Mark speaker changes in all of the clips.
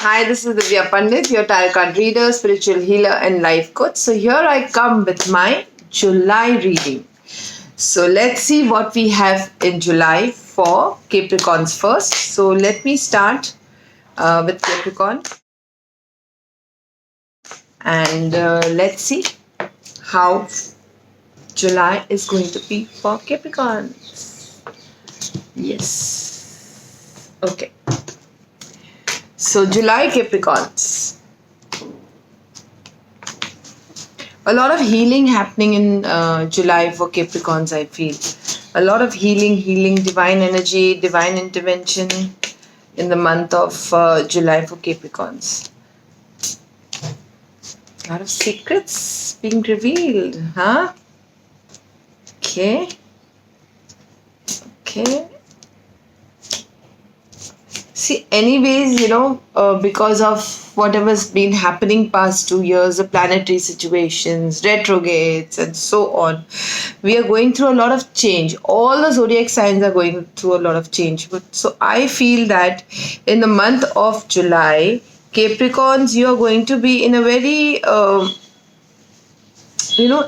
Speaker 1: Hi, this is Divya Pandit, your tarot card reader, spiritual healer, and life coach. So, here I come with my July reading. So, let's see what we have in July for Capricorns first. So, let me start with Capricorn and let's see how July is going to be for Capricorn. Yes. Okay. So, July Capricorns. A lot of healing happening in July for Capricorns, I feel. A lot of healing, divine energy, divine intervention in the month of July for Capricorns. A lot of secrets being revealed, huh? Okay. See, anyways, because of whatever's been happening past 2 years, the planetary situations, retrogrades, and so on, we are going through a lot of change. All the zodiac signs are going through a lot of change. So I feel that in the month of July, Capricorns, you are going to be in a very,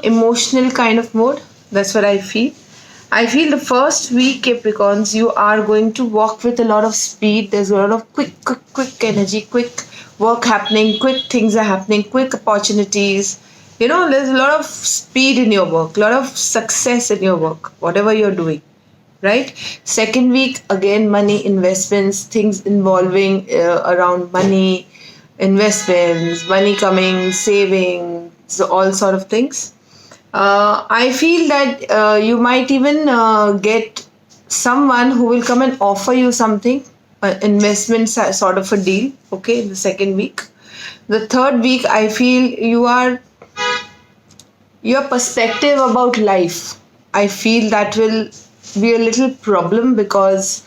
Speaker 1: emotional kind of mode. That's what I feel. I feel the first week, Capricorns, you are going to walk with a lot of speed. There's a lot of quick energy, quick work happening, quick things are happening, quick opportunities. There's a lot of speed in your work, a lot of success in your work, whatever you're doing, right? Second week, again, money, investments, things involving around money, investments, money coming, saving, so all sort of things. I feel that you might even get someone who will come and offer you something, investment sort of a deal, okay, in the second week. The third week, I feel your perspective about life, I feel that will be a little problem because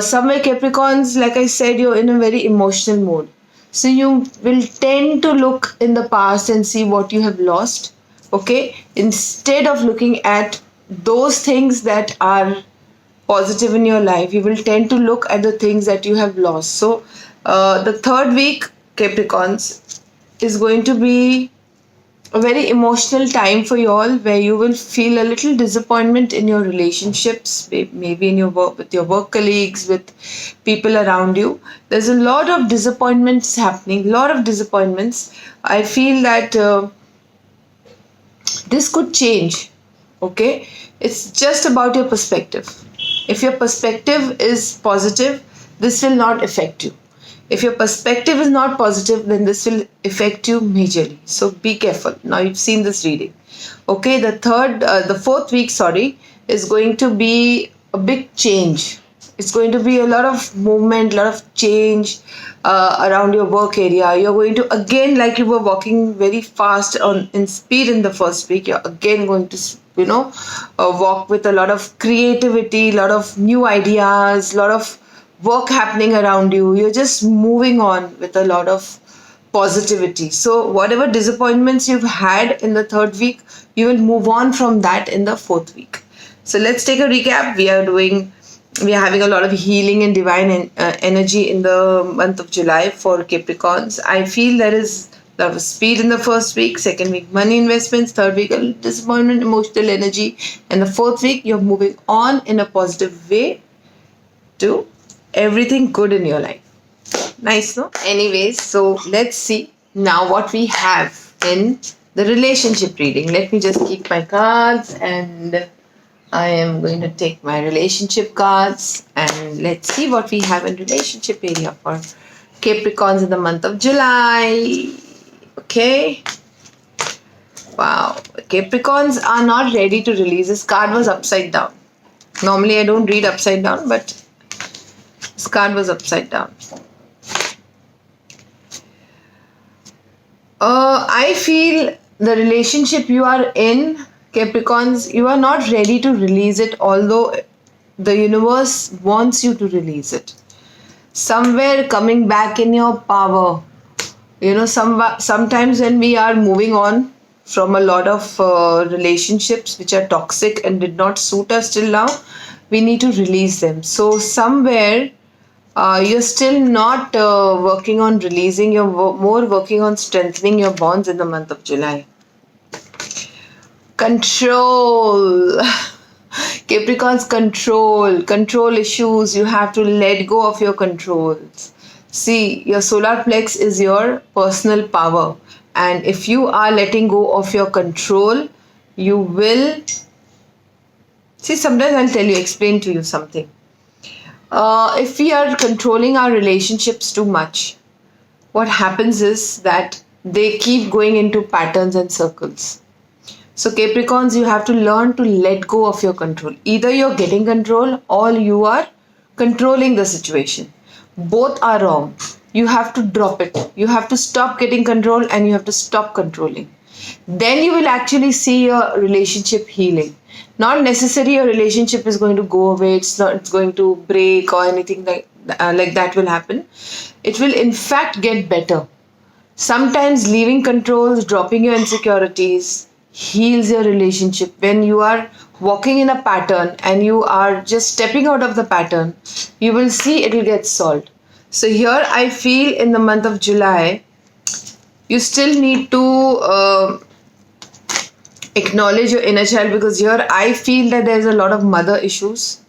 Speaker 1: somewhere Capricorns, like I said, you're in a very emotional mode. So you will tend to look in the past and see what you have lost. Okay, instead of looking at those things that are positive in your life, you will tend to look at the things that you have lost. So the third week, Capricorns, is going to be a very emotional time for you all, where you will feel a little disappointment in your relationships, maybe in your work, with your work colleagues, with people around you. There's a lot of disappointments happening, lot of disappointments. I feel that this could change. Okay, it's just about your perspective. If your perspective is positive, this will not affect you. If your perspective is not positive, then this will affect you majorly. So be careful. Now you've seen this reading. Okay, the fourth week, is going to be a big change. It's going to be a lot of movement, a lot of change around your work area. You're going to, again, like you were walking very fast in speed in the first week, you're again going to, walk with a lot of creativity, a lot of new ideas, a lot of work happening around you. You're just moving on with a lot of positivity. So whatever disappointments you've had in the third week, you will move on from that in the fourth week. So let's take a recap. We are having a lot of healing and divine energy in the month of July for Capricorns. I feel there is a lot of speed in the first week, second week money, investments, third week disappointment, emotional energy, and the fourth week you're moving on in a positive way to everything good in your life. Nice, no? Anyways, so let's see now what we have in the relationship reading. Let me just keep my cards, and I am going to take my relationship cards, and let's see what we have in relationship area for Capricorns in the month of July. Okay. Wow. Capricorns are not ready to release. This card was upside down. Normally I don't read upside down, but this card was upside down. I feel the relationship you are in, Capricorns, you are not ready to release it, although the universe wants you to release it. Somewhere coming back in your power. Sometimes when we are moving on from a lot of relationships which are toxic and did not suit us till now, we need to release them. So somewhere You're still not working on releasing, you're more working on strengthening your bonds in the month of July. Control. Capricorns, control issues. You have to let go of your controls. See, your solar plex is your personal power, and if you are letting go of your control, you will see. Sometimes I'll tell you, explain to you something. If we are controlling our relationships too much, what happens is that they keep going into patterns and circles. So, Capricorns, you have to learn to let go of your control. Either you're getting control or you are controlling the situation. Both are wrong. You have to drop it. You have to stop getting control and you have to stop controlling. Then you will actually see your relationship healing. Not necessarily your relationship is going to go away, it's going to break or anything like that will happen. It will, in fact, get better. Sometimes leaving controls, dropping your insecurities, heals your relationship. When you are walking in a pattern and you are just stepping out of the pattern, you will see it will get solved. So here I feel in the month of July, you still need to acknowledge your inner child, because here I feel that there's a lot of mother issues.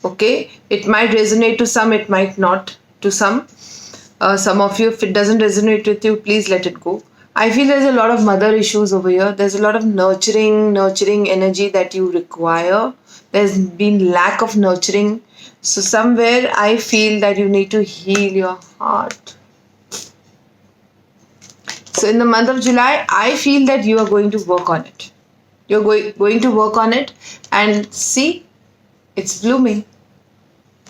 Speaker 1: Okay, it might resonate to some, it might not to some. Some of you, if it doesn't resonate with you, please let it go. I feel there's a lot of mother issues over here. There's a lot of nurturing energy that you require. There's been lack of nurturing. So somewhere I feel that you need to heal your heart. So in the month of July, I feel that you are going to work on it. You're going to work on it and see, it's blooming.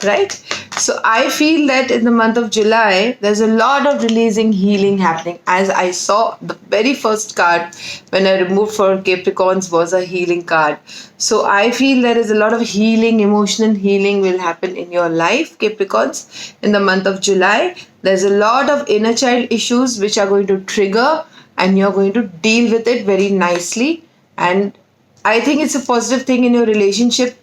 Speaker 1: Right? So I feel that in the month of July, there's a lot of releasing, healing happening. As I saw, the very first card when I removed for Capricorns was a healing card. So I feel there is a lot of healing, emotional healing will happen in your life, Capricorns, in the month of July. There's a lot of inner child issues which are going to trigger, and you're going to deal with it very nicely. And I think it's a positive thing in your relationship.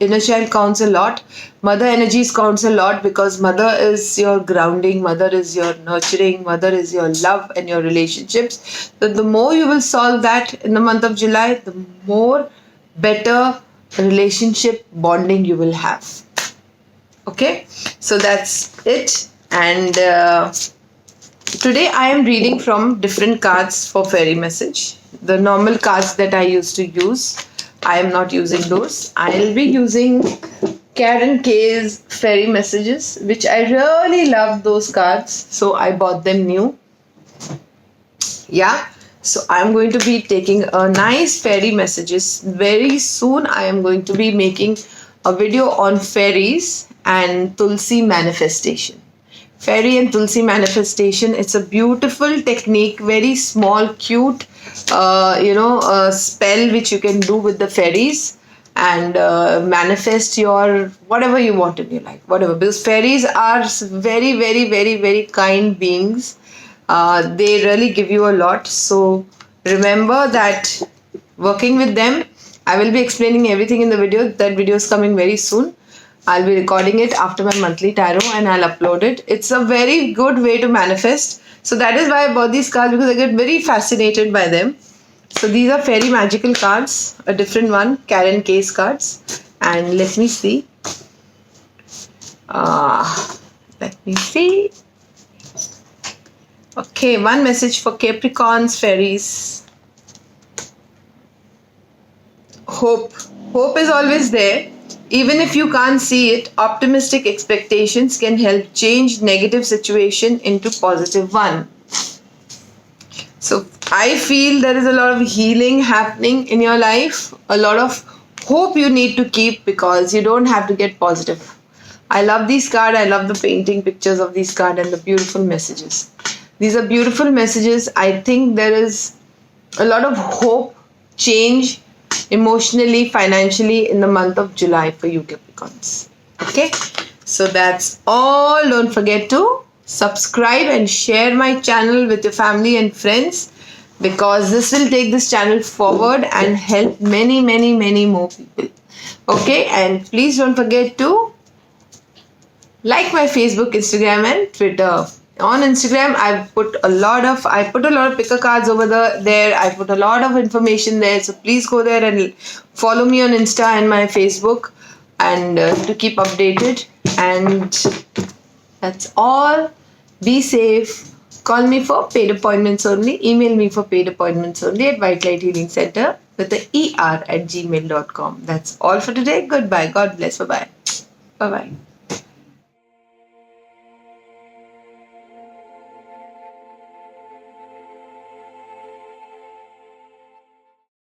Speaker 1: Inner child counts a lot. Mother energies counts a lot, because mother is your grounding, mother is your nurturing, mother is your love and your relationships. So the more you will solve that in the month of July, the more better relationship bonding you will have. Okay, so that's it. And today I am reading from different cards for fairy message. The normal cards that I used to use, I am not using those. I'll be using Karen K's fairy messages, which I really love those cards. So I bought them new. Yeah. So I'm going to be taking a nice fairy messages. Very soon I am going to be making a video on fairies and Tulsi manifestation. Fairy and Tulsi manifestation, it's a beautiful technique, very small, cute, spell which you can do with the fairies and manifest your whatever you want in your life, whatever. Because fairies are very, very, very, very kind beings. They really give you a lot. So remember that working with them, I will be explaining everything in the video. That video is coming very soon. I'll be recording it after my monthly tarot and I'll upload it. It's a very good way to manifest. So that is why I bought these cards, because I get very fascinated by them. So these are fairy magical cards, a different one, Karen K's cards. And let me see. Let me see. Okay, one message for Capricorns, fairies. Hope. Hope is always there. Even if you can't see it, optimistic expectations can help change negative situation into positive one. So I feel there is a lot of healing happening in your life, a lot of hope you need to keep, because you don't have to get positive. I love these cards. I love the painting pictures of these cards and the beautiful messages. These are beautiful messages. I think there is a lot of hope, change, emotionally, financially in the month of July for you Capricorns. Okay, so that's all. Don't forget to subscribe and share my channel with your family and friends, because this will take this channel forward and help many, many, many more people. Okay, and please don't forget to Like my Facebook, Instagram, and Twitter. On Instagram, I put a lot of picker cards over there. I put a lot of information there. So please go there and follow me on Insta and my Facebook, and to keep updated. And that's all. Be safe. Call me for paid appointments only. Email me for paid appointments only at White Light Healing Center with the ER at gmail.com. That's all for today. Goodbye. God bless. Bye bye. Bye bye.